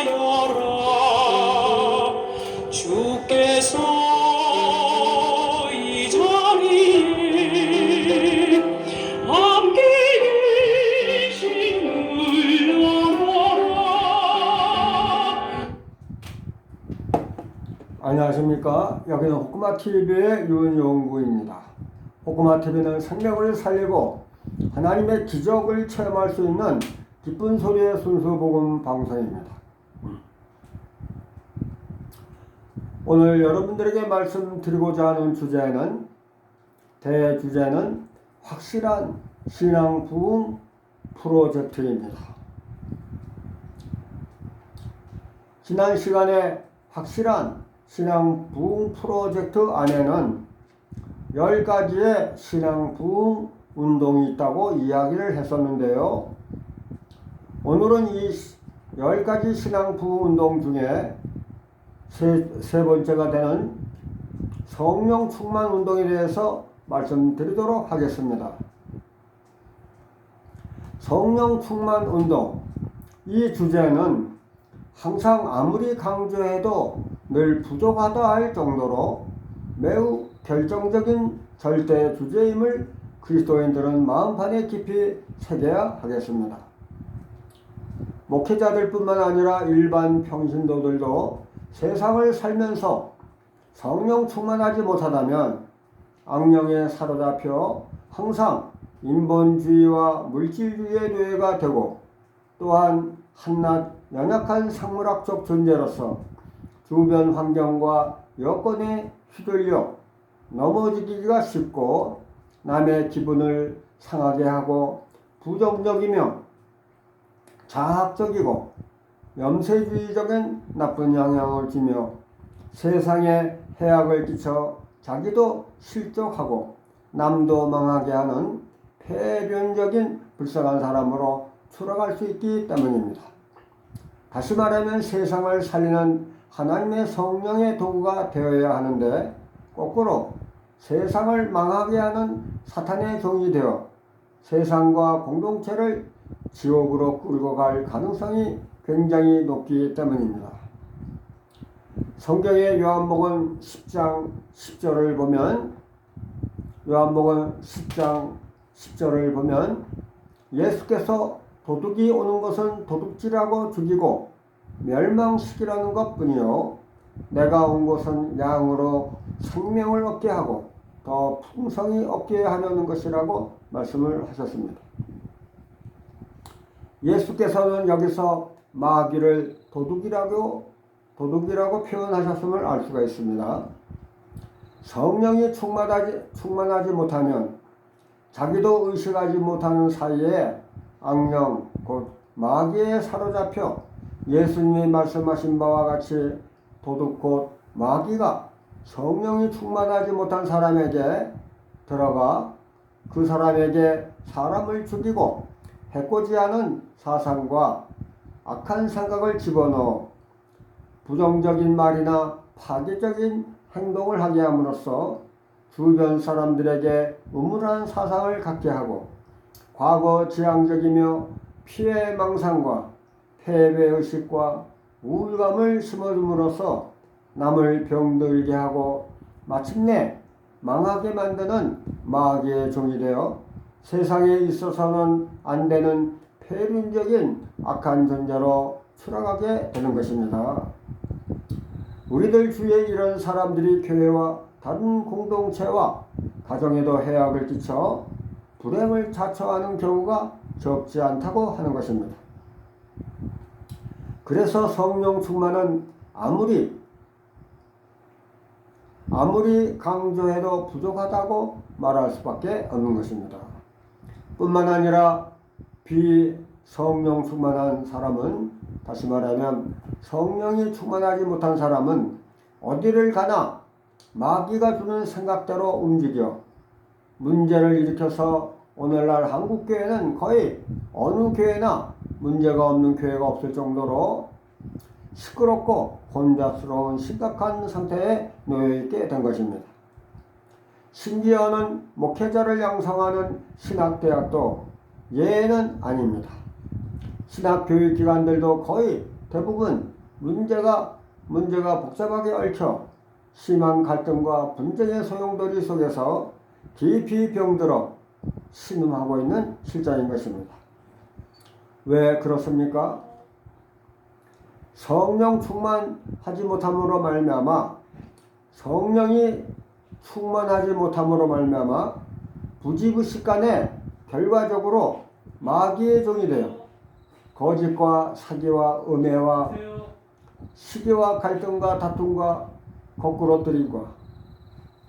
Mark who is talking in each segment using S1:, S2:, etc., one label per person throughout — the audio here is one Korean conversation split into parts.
S1: 인하여라. 주께서 이 자리에 함께 계심을 알아라.
S2: 안녕하십니까. 여기는 호쿠마TV의 윤용구입니다. 호쿠마TV는 생명을 살리고 하나님의 기적을 체험할 수 있는 기쁜 소리의 순수복음 방송입니다. 오늘 여러분들에게 말씀드리고자 하는 대주제는 확실한 신앙 부흥 프로젝트입니다. 지난 시간에 확실한 신앙 부흥 프로젝트 안에는 10가지의 신앙 부흥 운동이 있다고 이야기를 했었는데요. 오늘은 이 10가지 신앙 부흥 운동 중에 세 번째가 되는 성령 충만 운동에 대해서 말씀드리도록 하겠습니다. 성령 충만 운동, 이 주제는 항상 아무리 강조해도 늘 부족하다 할 정도로 매우 결정적인 절대 주제임을 그리스도인들은 마음판에 깊이 새겨야 하겠습니다. 목회자들뿐만 아니라 일반 평신도들도 세상을 살면서 성령 충만하지 못하다면 악령에 사로잡혀 항상 인본주의와 물질주의의 노예가 되고, 또한 한낱 연약한 생물학적 존재로서 주변 환경과 여건에 휘둘려 넘어지기가 쉽고 남의 기분을 상하게 하고 부정적이며 자학적이고 염세주의적인 나쁜 영향을 주며 세상에 해악을 끼쳐 자기도 실족하고 남도 망하게 하는 폐변적인 불쌍한 사람으로 추락할 수 있기 때문입니다. 다시 말하면 세상을 살리는 하나님의 성령의 도구가 되어야 하는데, 거꾸로 세상을 망하게 하는 사탄의 종이 되어 세상과 공동체를 지옥으로 끌고 갈 가능성이 굉장히 높기 때문입니다. 성경의 요한복음 10장 10절을 보면 예수께서 도둑이 오는 것은 도둑질하고 죽이고 멸망시키라는 것뿐이요 내가 온 것은 양으로 생명을 얻게 하고 더 풍성히 얻게 하려는 것이라고 말씀을 하셨습니다. 예수께서는 여기서 마귀를 도둑이라고 표현하셨음을 알 수가 있습니다. 성령이 충만하지 못하면 자기도 의식하지 못하는 사이에 악령 곧 마귀에 사로잡혀 예수님이 말씀하신 바와 같이 도둑 곧 마귀가 성령이 충만하지 못한 사람에게 들어가 그 사람에게 사람을 죽이고 해코지하는 사상과 악한 생각을 집어넣어 부정적인 말이나 파괴적인 행동을 하게 함으로써 주변 사람들에게 음울한 사상을 갖게 하고 과거 지향적이며 피해망상과 패배의식과 우울감을 심어줌으로써 남을 병들게 하고 마침내 망하게 만드는 마귀의 종이 되어 세상에 있어서는 안 되는 폐륜적인 악한 존재로 추락하게 되는 것입니다. 우리들 주위에 이런 사람들이 교회와 다른 공동체와 가정에도 해악을 끼쳐 불행을 자초하는 경우가 적지 않다고 하는 것입니다. 그래서 성령 충만은 아무리 강조해도 부족하다고 말할 수밖에 없는 것입니다. 뿐만 아니라 비성령 충만한 사람은, 다시 말하면 성령이 충만하지 못한 사람은 어디를 가나 마귀가 주는 생각대로 움직여 문제를 일으켜서 오늘날 한국교회는 거의 어느 교회나 문제가 없는 교회가 없을 정도로 시끄럽고 혼잡스러운 심각한 상태에 놓여있게 된 것입니다. 심지어는 목회자를 양성하는 신학대학도 예외는 아닙니다. 신학교육기관들도 거의 대부분 문제가 복잡하게 얽혀 심한 갈등과 분쟁의 소용돌이 속에서 깊이 병들어 신음하고 있는 실정인 것입니다. 왜 그렇습니까? 성령 충만하지 못함으로 말미암아 성령이 충만하지 못함으로 말미암아 부지부식간에 결과적으로 마귀의 종이 되어 거짓과 사기와 음해와 시기와 갈등과 다툼과 거꾸로뜨림과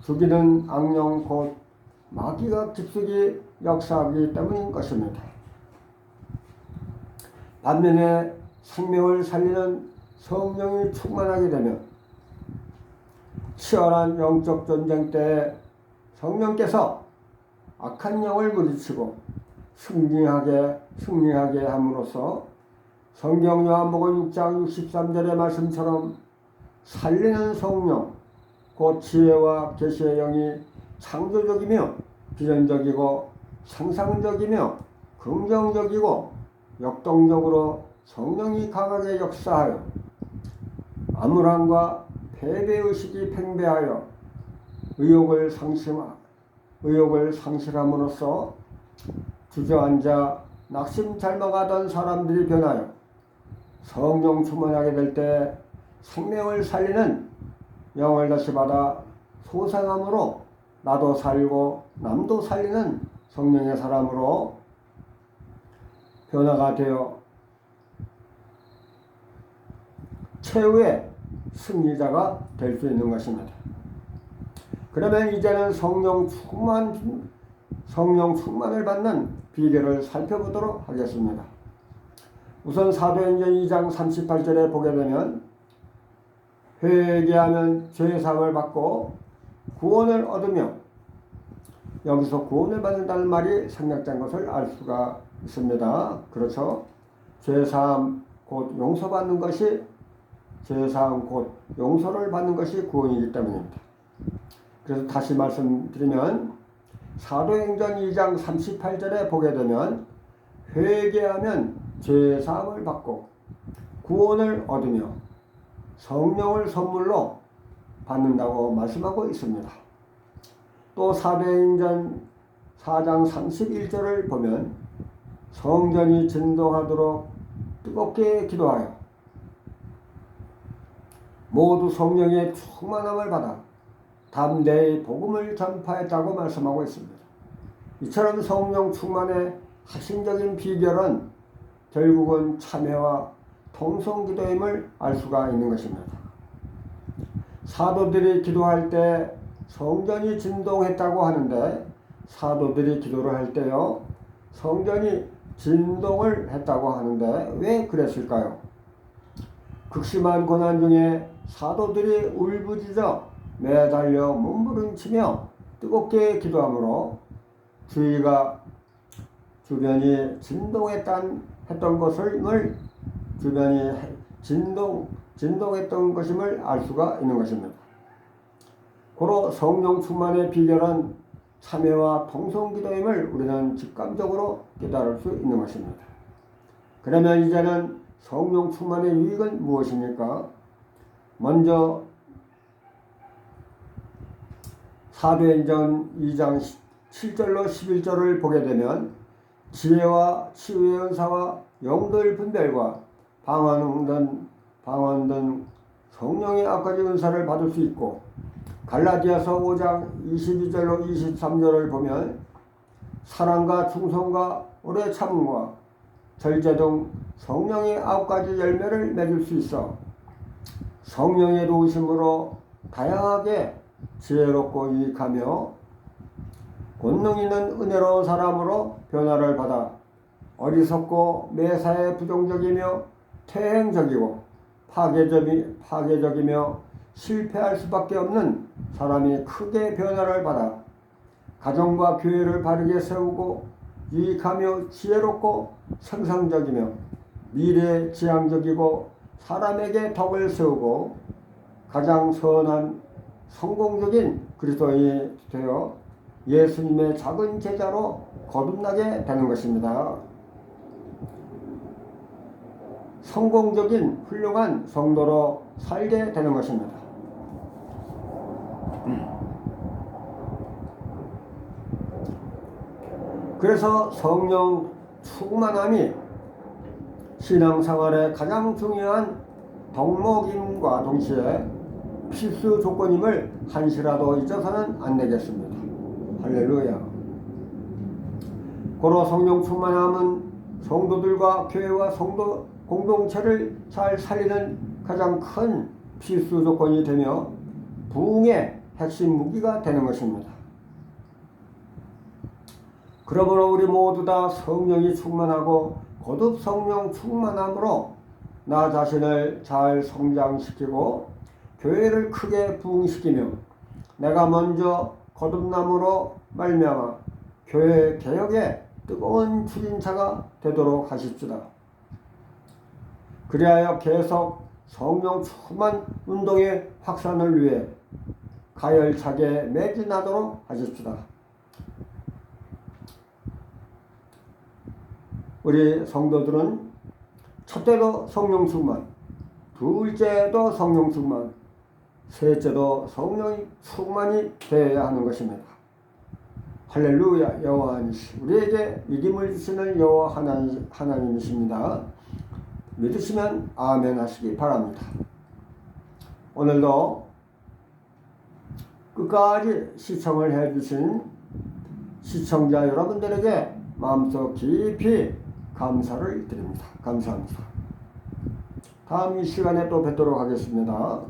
S2: 죽이는 악령 곧 마귀가 깊숙이 역사하기 때문인 것입니다. 반면에 생명을 살리는 성령이 충만하게 되면 치열한 영적 전쟁 때 성령께서 악한 영을 물리치고 승리하게 함으로써 성경 요한복음 6장 63절의 말씀처럼 살리는 성령 곧 지혜와 계시의 영이 창조적이며 비전적이고 상상적이며 긍정적이고 역동적으로 성령이 강하게 역사하여 암울함과 패배의식이 팽배하여 의욕을 상실함으로써 주저앉아 낙심잘망하던 사람들이 변하여 성령 충만하게 될 때 생명을 살리는 영을 다시 받아 소생함으로 나도 살고 남도 살리는 성령의 사람으로 변화가 되어 최후의 승리자가 될 수 있는 것입니다. 그러면 이제는 성령 충만을 받는 비결을 살펴보도록 하겠습니다. 우선 사도행전 2장 38절에 보게 되면 회개하면 죄사함을 받고 구원을 얻으며, 여기서 구원을 받는다는 말이 생략된 것을 알 수가 있습니다. 그렇죠? 죄사함 곧 용서받는 것이, 죄사함 곧 용서를 받는 것이 구원이기 때문입니다. 그래서 다시 말씀드리면 사도행전 2장 38절에 보게 되면 회개하면 죄사함을 받고 구원을 얻으며 성령을 선물로 받는다고 말씀하고 있습니다. 또 사도행전 4장 31절을 보면 성전이 진동하도록 뜨겁게 기도하여 모두 성령의 충만함을 받아 담대히 복음을 전파했다고 말씀하고 있습니다. 이처럼 성령 충만의核心적인 비결은 결국은 참회와 통성기도임을 알 수가 있는 것입니다. 사도들이 기도할 때 성전이 진동했다고 하는데, 사도들이 기도를 할 때요 성전이 진동을 했다고 하는데 왜 그랬을까요? 극심한 고난 중에 사도들이 울부짖어 매달려 몸부림치며 뜨겁게 기도하므로 주변이 진동했던 것을 주변이 진동했던 것임을 알 수가 있는 것입니다. 고로 성령 충만의 비결은 참회와 통성기도임을 우리는 직감적으로 깨달을 수 있는 것입니다. 그러면 이제는 성령 충만의 유익은 무엇입니까? 먼저 사도행전 2장 7절로 11절을 보게 되면 지혜와 치유의 은사와 영들 분별과 방언 등 성령의 악가지 은사를 받을 수 있고, 갈라디아서 5장 22절로 23절을 보면 사랑과 충성과 오래 참음과 절제 등 성령의 9가지 열매를 맺을 수 있어 성령의 도우심으로 다양하게 지혜롭고 유익하며 권능 있는 은혜로운 사람으로 변화를 받아 어리석고 매사에 부정적이며 퇴행적이고 파괴적이며 실패할 수밖에 없는 사람이 크게 변화를 받아 가정과 교회를 바르게 세우고 유익하며 지혜롭고 생산적이며 미래지향적이고 사람에게 덕을 세우고 가장 선한 성공적인 그리스도인이 되어 예수님의 작은 제자로 거듭나게 되는 것입니다. 성공적인 훌륭한 성도로 살게 되는 것입니다. 그래서 성령 충만함이 신앙생활의 가장 중요한 덕목임과 동시에 필수 조건임을 한시라도 잊어서는 안 되겠습니다. 할렐루야. 고로 성령 충만함은 성도들과 교회와 성도 공동체를 잘 살리는 가장 큰 필수 조건이 되며 부흥의 핵심 무기가 되는 것입니다. 그러므로 우리 모두 다 성령이 충만하고 거듭 성령 충만함으로 나 자신을 잘 성장시키고 교회를 크게 부흥시키며 내가 먼저 거듭남으로 말미암아 교회 개혁의 뜨거운 추진차가 되도록 하십시다. 그리하여 계속 성령 충만 운동의 확산을 위해 가열차게 매진하도록 하십시다. 우리 성도들은 첫째도 성령 충만, 둘째도 성령 충만, 셋째도 성령 충만이 되어야 하는 것입니다. 할렐루야. 여호와니시 우리에게 믿음을 주시는 여호와 하나님이십니다. 믿으시면 아멘 하시기 바랍니다. 오늘도 끝까지 시청을 해주신 시청자 여러분들에게 마음속 깊이 감사를 드립니다. 감사합니다. 다음 이 시간에 또 뵙도록 하겠습니다.